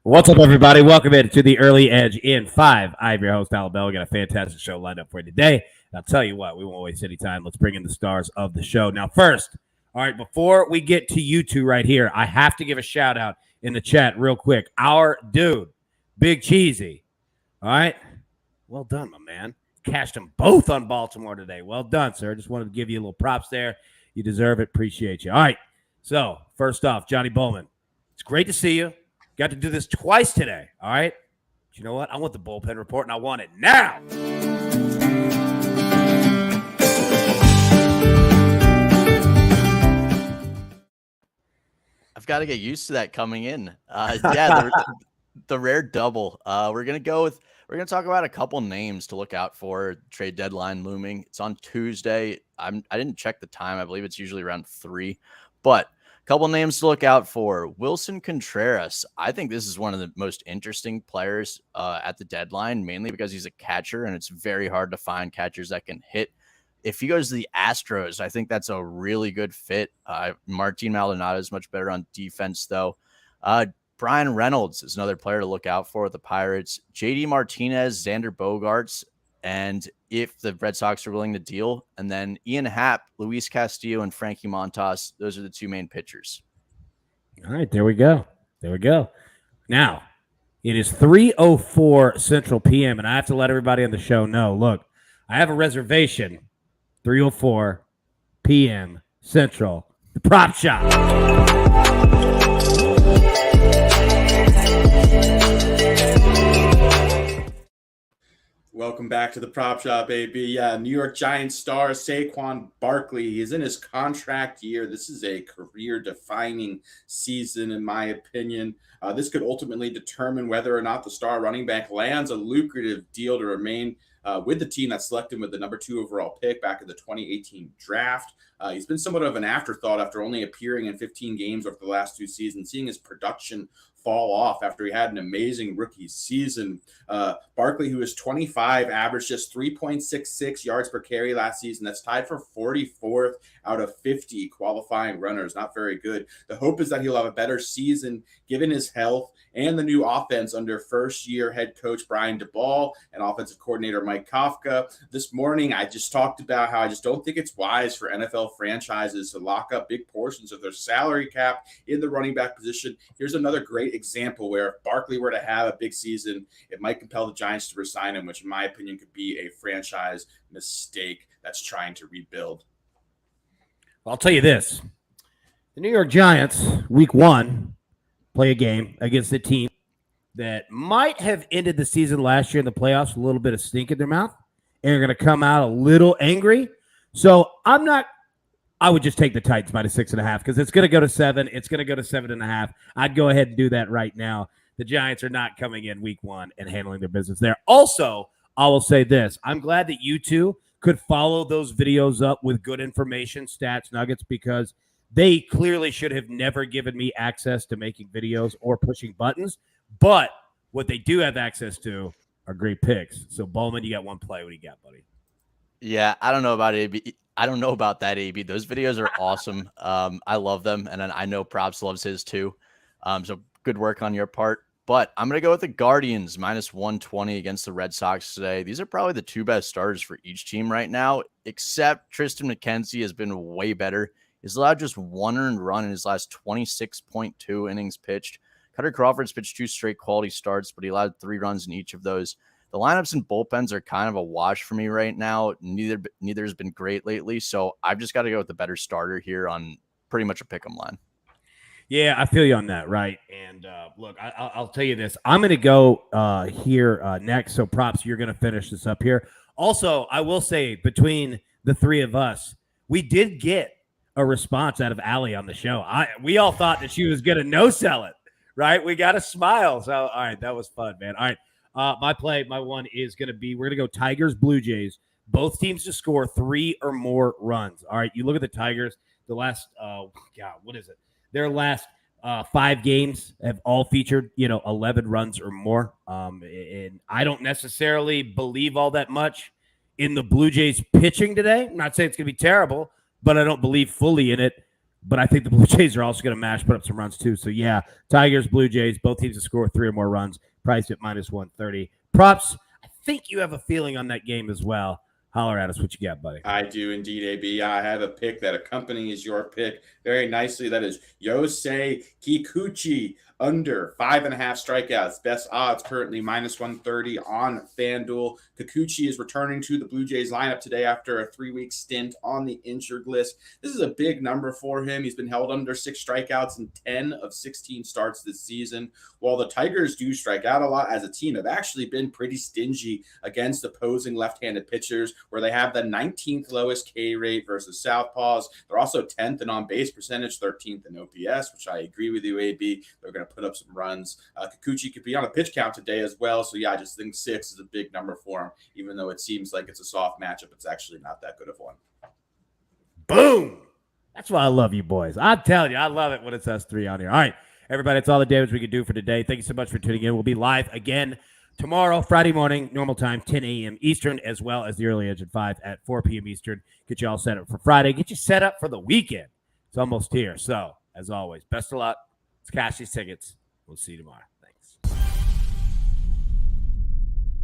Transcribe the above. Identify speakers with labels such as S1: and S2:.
S1: What's up, everybody? Welcome into the Early Edge in 5. I'm your host, Allan Bell. We got a fantastic show lined up for you today. I'll tell you what, we won't waste any time. Let's bring in the stars of the show. Now, first, all right, before we get to you two right here, I have to give a shout out in the chat real quick. Our dude, Big Cheesy. All right? Well done, my man. Cashed them both on Baltimore today. Well done, sir. Just wanted to give you a little props there. You deserve it. Appreciate you. All right. So, first off, Johnny Bollman. It's great to see you. Got to do this twice today, all right? But you know what? I want the bullpen report, and I want it now.
S2: I've got to get used to that coming in. The rare double. We're gonna talk about a couple names to look out for. Trade deadline looming. It's on Tuesday. I didn't check the time. I believe it's usually around 3, but couple names to look out for. Wilson Contreras. I think this is one of the most interesting players at the deadline, mainly because he's a catcher, and it's very hard to find catchers that can hit. If he goes to the Astros, I think that's a really good fit. Martin Maldonado is much better on defense, though. Brian Reynolds is another player to look out for with the Pirates. JD Martinez, Xander Bogaerts, and if the Red Sox are willing to deal, and then Ian Happ, Luis Castillo, and Frankie Montas, those are the two main pitchers.
S1: All right, there we go. Now, it is 3:04 Central PM, and I have to let everybody on the show know, look, I have a reservation, 3:04 PM Central, the Prop Shop.
S3: Welcome back to the Prop Shop, AB. Yeah, New York Giants star Saquon Barkley. He's in his contract year. This is a career-defining season, in my opinion. This could ultimately determine whether or not the star running back lands a lucrative deal to remain with the team that selected him with the number 2 overall pick back in the 2018 draft. He's been somewhat of an afterthought after only appearing in 15 games over the last 2 seasons, seeing his production fall off after he had an amazing rookie season. Barkley, who is 25, averaged just 3.66 yards per carry last season. That's tied for 44th out of 50 qualifying runners. Not very good. The hope is that he'll have a better season given his health and the new offense under first-year head coach Brian DeBall and offensive coordinator Mike Kafka. This morning, I just talked about how I just don't think it's wise for NFL franchises to lock up big portions of their salary cap in the running back position. Here's another great example where if Barkley were to have a big season, it might compel the Giants to resign him, which in my opinion could be a franchise mistake that's trying to rebuild.
S1: Well, I'll tell you this. The New York Giants, week 1, play a game against a team that might have ended the season last year in the playoffs with a little bit of stink in their mouth, and are going to come out a little angry. So I would just take the Titans minus 6.5 because it's going to go to 7. It's going to go to 7.5. I'd go ahead and do that right now. The Giants are not coming in week 1 and handling their business there. Also, I will say this. I'm glad that you two could follow those videos up with good information, stats, nuggets, because they clearly should have never given me access to making videos or pushing buttons. But what they do have access to are great picks. So, Bowman, you got one play. What do you got, buddy?
S2: Yeah, I don't know about AB. I don't know about that, AB. Those videos are awesome. I love them, and then I know Props loves his too. So good work on your part. But I'm going to go with the Guardians minus 120 against the Red Sox today. These are probably the 2 best starters for each team right now, except Tristan McKenzie has been way better. He's allowed just 1 earned run in his last 26.2 innings pitched. Cutter Crawford's pitched 2 straight quality starts, but he allowed 3 runs in each of those. The lineups and bullpens are kind of a wash for me right now. Neither has been great lately, so I've just got to go with the better starter here on pretty much a pick'em line.
S1: Yeah, I feel you on that, right? And look, I'll tell you this. I'm going to go here next. So, Props, you're going to finish this up here. Also, I will say between the 3 of us, we did get a response out of Allie on the show. We all thought that she was going to no-sell it, right? We got a smile. So, all right, that was fun, man. All right, my one is going to be, we're going to go Tigers, Blue Jays. Both teams to score 3 or more runs. All right, you look at the Tigers, the last, their last 5 games have all featured, 11 runs or more. And I don't necessarily believe all that much in the Blue Jays pitching today. I'm not saying it's going to be terrible, but I don't believe fully in it. But I think the Blue Jays are also going to put up some runs too. So, yeah, Tigers, Blue Jays, both teams to score 3 or more runs, priced at -130. Props, I think you have a feeling on that game as well. Holler at us. What you got, buddy?
S3: I do indeed, AB. I have a pick that accompanies your pick very nicely. That is Yosei Kikuchi under 5.5 strikeouts. Best odds currently -130 on FanDuel. Kikuchi is returning to the Blue Jays lineup today after a 3-week stint on the injured list. This is a big number for him. He's been held under 6 strikeouts in 10 of 16 starts this season. While the Tigers do strike out a lot as a team, have actually been pretty stingy against opposing left-handed pitchers, where they have the 19th lowest K rate versus southpaws. They're also 10th in on-base percentage, 13th in OPS, which I agree with you, AB. They're going to put up some runs. Kikuchi could be on a pitch count today as well. So, yeah, I just think 6 is a big number for him. Even though it seems like it's a soft matchup, it's actually not that good of one.
S1: Boom. That's why I love you boys. I tell you, I love it when it's us 3 on here. All right, everybody, that's all the damage we can do for today. Thank you so much for tuning in. We'll be live again tomorrow, Friday morning, normal time, 10 a.m. Eastern, as well as the early edge at 5 at 4 p.m. Eastern. Get you all set up for Friday. Get you set up for the weekend. It's almost here. So, as always, best of luck. Let's cash these tickets. We'll see you tomorrow.